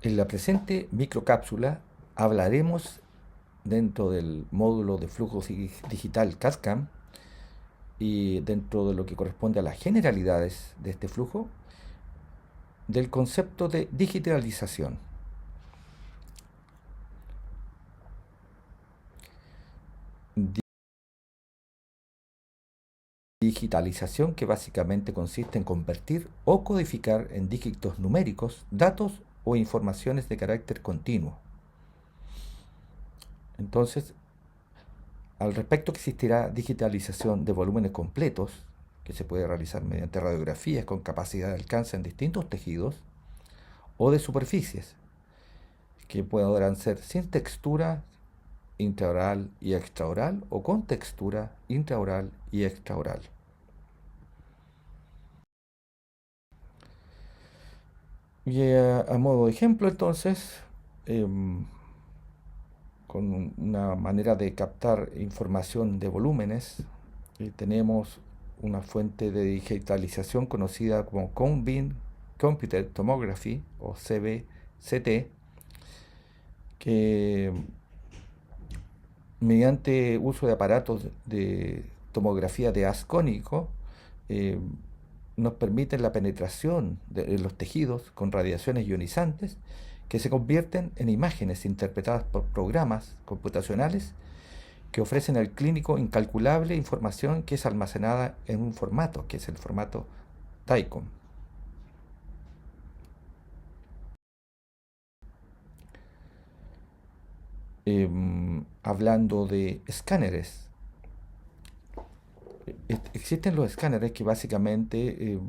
En la presente microcápsula hablaremos dentro del módulo de flujo digital CAD/CAM y dentro de lo que corresponde a las generalidades de este flujo, del concepto de digitalización. Digitalización que básicamente consiste en convertir o codificar en dígitos numéricos datos o informaciones de carácter continuo. Entonces, al respecto existirá digitalización de volúmenes completos, que se puede realizar mediante radiografías con capacidad de alcance en distintos tejidos, o de superficies, que podrán ser sin textura intraoral y extraoral o con textura intraoral y extraoral. Y a modo de ejemplo, entonces, con una manera de captar información de volúmenes, tenemos una fuente de digitalización conocida como Combined Computed Tomography o CBCT, que mediante uso de aparatos de tomografía de haz cónico eh, nos permiten la penetración de los tejidos con radiaciones ionizantes que se convierten en imágenes interpretadas por programas computacionales que ofrecen al clínico incalculable información que es almacenada en un formato, que es el formato DICOM. Hablando de escáneres, existen los escáneres que básicamente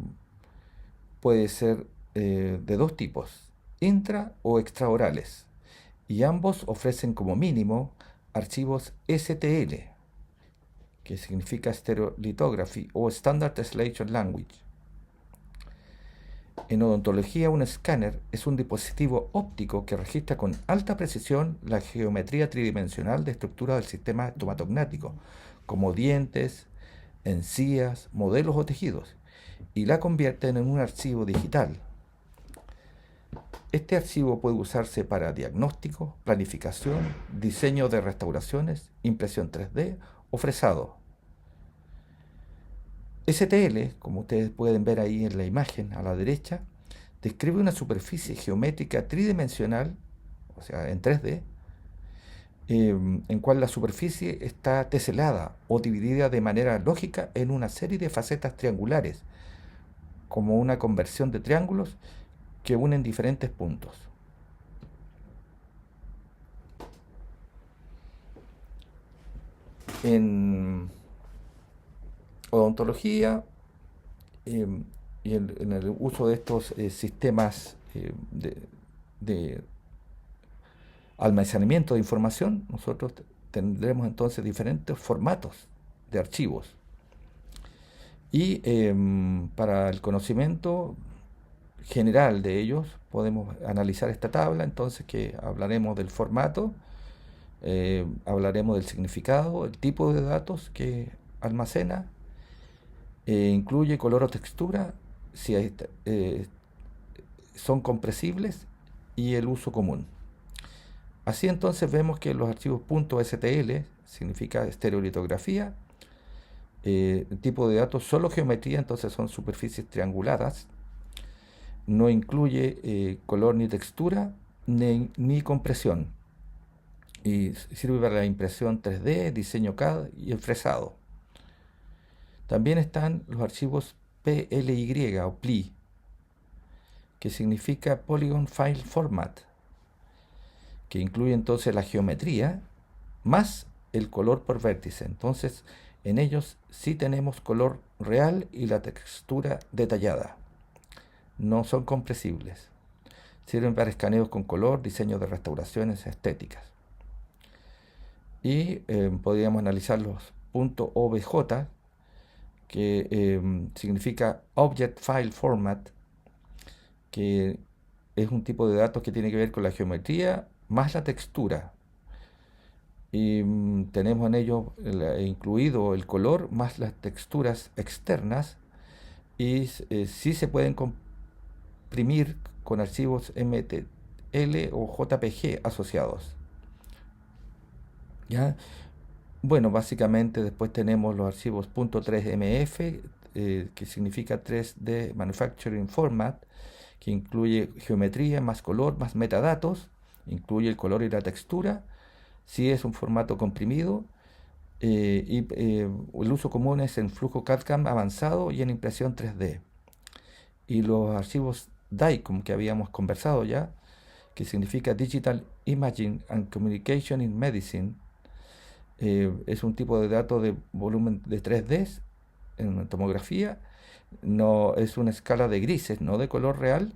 puede ser de dos tipos, intra o extraorales, y ambos ofrecen como mínimo archivos STL, que significa Stereolithography o Standard Translation Language. En odontología, un escáner es un dispositivo óptico que registra con alta precisión la geometría tridimensional de estructura del sistema estomatognático, como dientes, encías, modelos o tejidos, y la convierte en un archivo digital. Este archivo puede usarse para diagnóstico, planificación, diseño de restauraciones, impresión 3D o fresado. STL, como ustedes pueden ver ahí en la imagen a la derecha, describe una superficie geométrica tridimensional, o sea, en 3D, en cual la superficie está teselada o dividida de manera lógica en una serie de facetas triangulares, como una conversión de triángulos que unen diferentes puntos. En odontología eh, y en el uso de estos sistemas de almacenamiento de información, nosotros tendremos entonces diferentes formatos de archivos. Y para el conocimiento general de ellos podemos analizar esta tabla, entonces que hablaremos del formato, hablaremos del significado, el tipo de datos que almacena, incluye color o textura, si son compresibles y el uso común. Así entonces vemos que los archivos .stl significa estereolitografía, tipo de datos solo geometría, entonces son superficies trianguladas, no incluye color ni textura ni compresión, y sirve para la impresión 3D, diseño CAD y el fresado. También están los archivos PLY o PLI, que significa Polygon File Format, que incluye entonces la geometría más el color por vértice. Entonces, en ellos sí tenemos color real y la textura detallada. No son compresibles. Sirven para escaneos con color, diseño de restauraciones estéticas. Y podríamos analizar los .obj, que significa Object File Format, que es un tipo de datos que tiene que ver con la geometría más la textura. Y tenemos en ello incluido el color más las texturas externas, y sí se pueden comprimir con archivos XML o JPG asociados. ¿Ya? Bueno, básicamente después tenemos los archivos .3mf, que significa 3D Manufacturing Format, que incluye geometría, más color, más metadatos, incluye el color y la textura, si es un formato comprimido, el uso común es en flujo CAD/CAM avanzado y en impresión 3D. Y los archivos DICOM que habíamos conversado ya, que significa Digital Imaging and Communication in Medicine, es un tipo de dato de volumen de 3D en tomografía, no es una escala de grises, no de color real,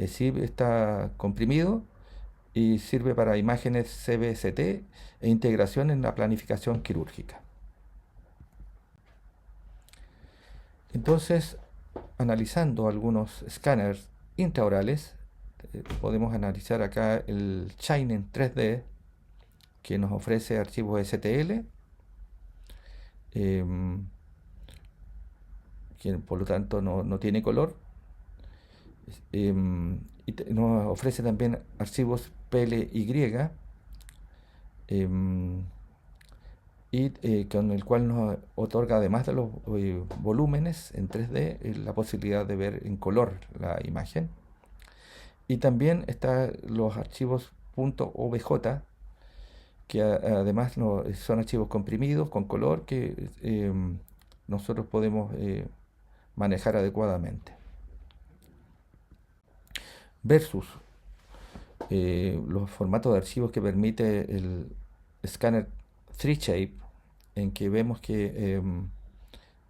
sí está comprimido y sirve para imágenes CBCT e integración en la planificación quirúrgica. Entonces, analizando algunos escáneres intraorales, podemos analizar acá el Shine 3D, que nos ofrece archivos STL, que por lo tanto no tiene color, y nos ofrece también archivos PLY, con el cual nos otorga, además de los volúmenes en 3D, la posibilidad de ver en color la imagen. Y también están los archivos .obj, que además son archivos comprimidos con color que nosotros podemos manejar adecuadamente. Versus los formatos de archivos que permite el escáner 3Shape, en que vemos que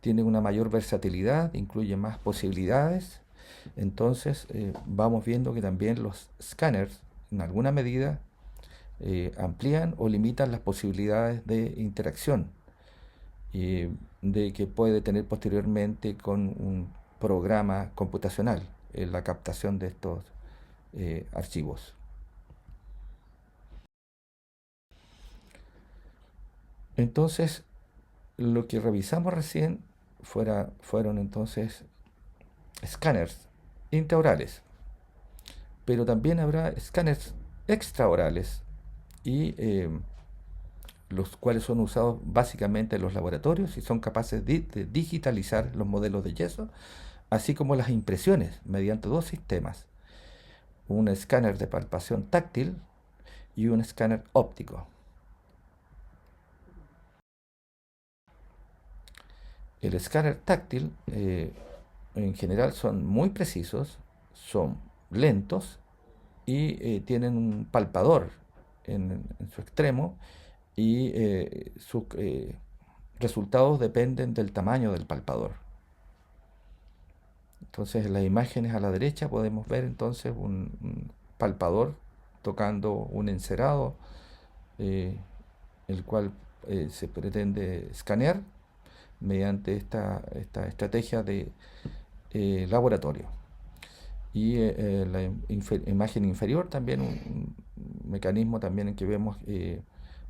tiene una mayor versatilidad, incluye más posibilidades. Entonces vamos viendo que también los escáneres en alguna medida amplían o limitan las posibilidades de interacción de que puede tener posteriormente con un programa computacional en la captación de estos archivos. Entonces, lo que revisamos recién fueron entonces escáneres intraorales, pero también habrá escáneres extraorales y los cuales son usados básicamente en los laboratorios y son capaces de digitalizar los modelos de yeso, así como las impresiones mediante dos sistemas: un escáner de palpación táctil y un escáner óptico. El escáner táctil en general son muy precisos, son lentos y tienen un palpador en su extremo, y sus resultados dependen del tamaño del palpador. Entonces en las imágenes a la derecha podemos ver entonces un palpador tocando un encerado, el cual se pretende escanear mediante esta estrategia de laboratorio. Y la imagen inferior también un mecanismo también en que vemos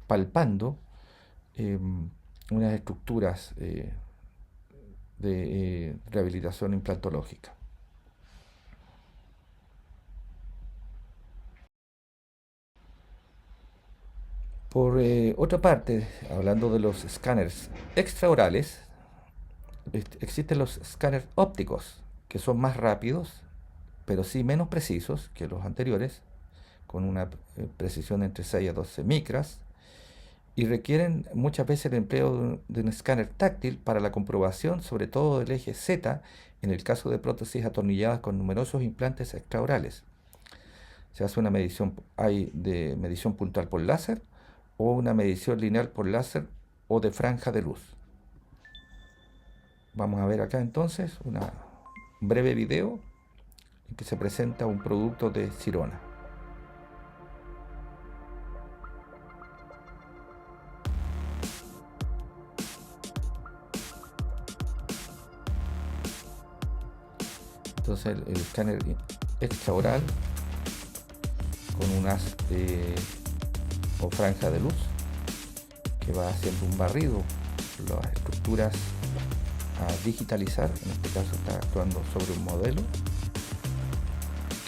palpando unas estructuras de rehabilitación implantológica. Por otra parte, hablando de los escáneres extraorales, existen los escáneres ópticos, que son más rápidos, pero sí menos precisos que los anteriores, con una precisión entre 6 a 12 micras, y requieren muchas veces el empleo de un escáner táctil para la comprobación, sobre todo del eje Z, en el caso de prótesis atornilladas con numerosos implantes extraorales. Se hace una medición, hay de medición puntual por láser o una medición lineal por láser o de franja de luz. Vamos a ver acá entonces un breve video en que se presenta un producto de Sirona. Entonces el escáner extraoral con un haz o franja de luz que va haciendo un barrido, las estructuras a digitalizar, en este caso está actuando sobre un modelo,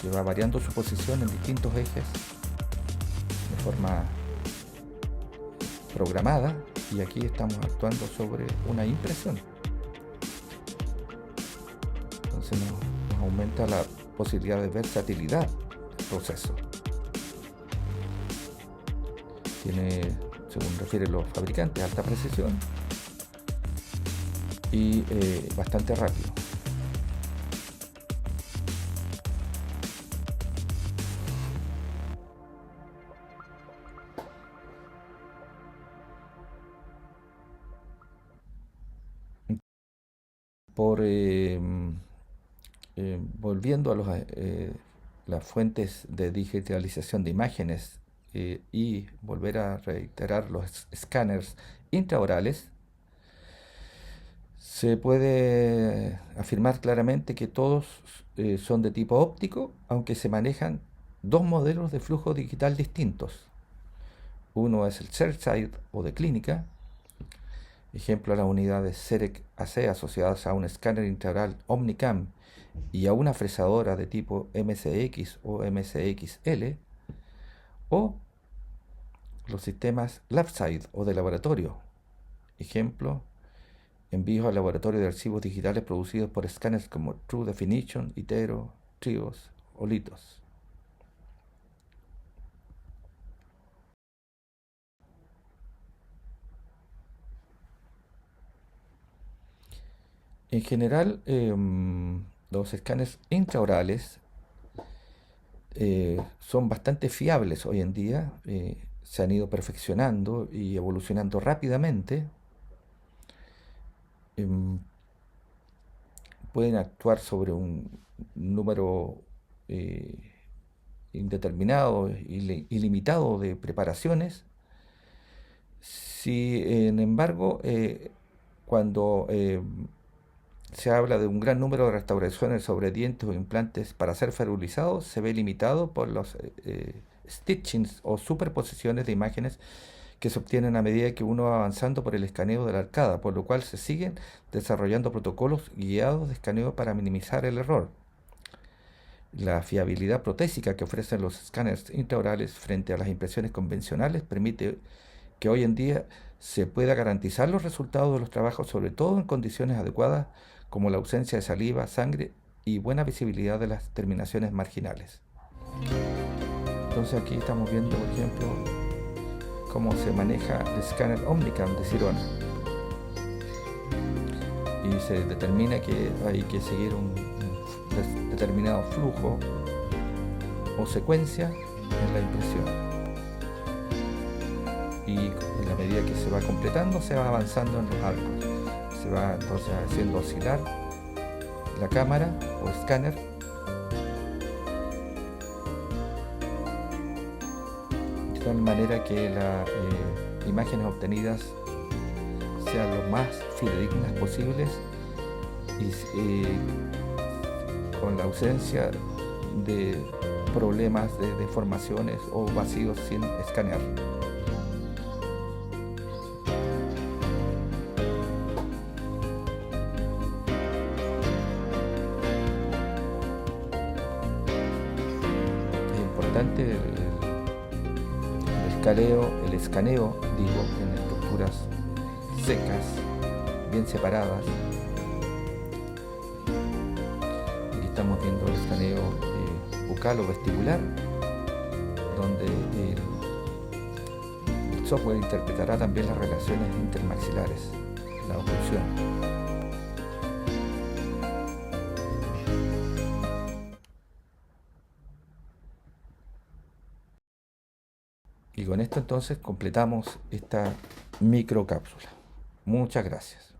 que va variando su posición en distintos ejes de forma programada, y aquí estamos actuando sobre una impresión. Entonces nos aumenta la posibilidad de versatilidad del proceso. Tiene, según refieren los fabricantes, alta precisión y bastante rápido. Volviendo a las fuentes de digitalización de imágenes y volver a reiterar los escáneres intraorales, se puede afirmar claramente que todos son de tipo óptico, aunque se manejan dos modelos de flujo digital distintos. Uno es el chairside o de clínica, ejemplo, las unidades CEREC AC asociadas a un escáner intraoral Omnicam y a una fresadora de tipo MCX o MCXL, o los sistemas LabSide o de laboratorio, ejemplo, envíos al laboratorio de archivos digitales producidos por escáneres como True Definition, Itero, Trios o Litos. En general, los escáneres intraorales son bastante fiables hoy en día, se han ido perfeccionando y evolucionando rápidamente. em, Pueden actuar sobre un número eh, indeterminado, ilimitado de preparaciones. Sin embargo, cuando se habla de un gran número de restauraciones sobre dientes o implantes para ser ferulizados, se ve limitado por los stitchings o superposiciones de imágenes que se obtienen a medida que uno va avanzando por el escaneo de la arcada, por lo cual se siguen desarrollando protocolos guiados de escaneo para minimizar el error. La fiabilidad protésica que ofrecen los escáneres intraorales frente a las impresiones convencionales permite que hoy en día se pueda garantizar los resultados de los trabajos, sobre todo en condiciones adecuadas como la ausencia de saliva, sangre y buena visibilidad de las terminaciones marginales. Entonces aquí estamos viendo, por ejemplo, cómo se maneja el escáner Omnicam de Sirona, y se determina que hay que seguir un determinado flujo o secuencia en la impresión, y en la medida que se va completando se va avanzando en los arcos, se va entonces haciendo oscilar la cámara o escáner de tal manera que las imágenes obtenidas sean lo más fidedignas posibles y con la ausencia de problemas de deformaciones o vacíos sin escanear. Es importante el escaneo, digo, en estructuras secas, bien separadas. Aquí estamos viendo el escaneo bucal o vestibular, donde el software interpretará también las relaciones intermaxilares, la oclusión. Y con esto entonces completamos esta microcápsula. Muchas gracias.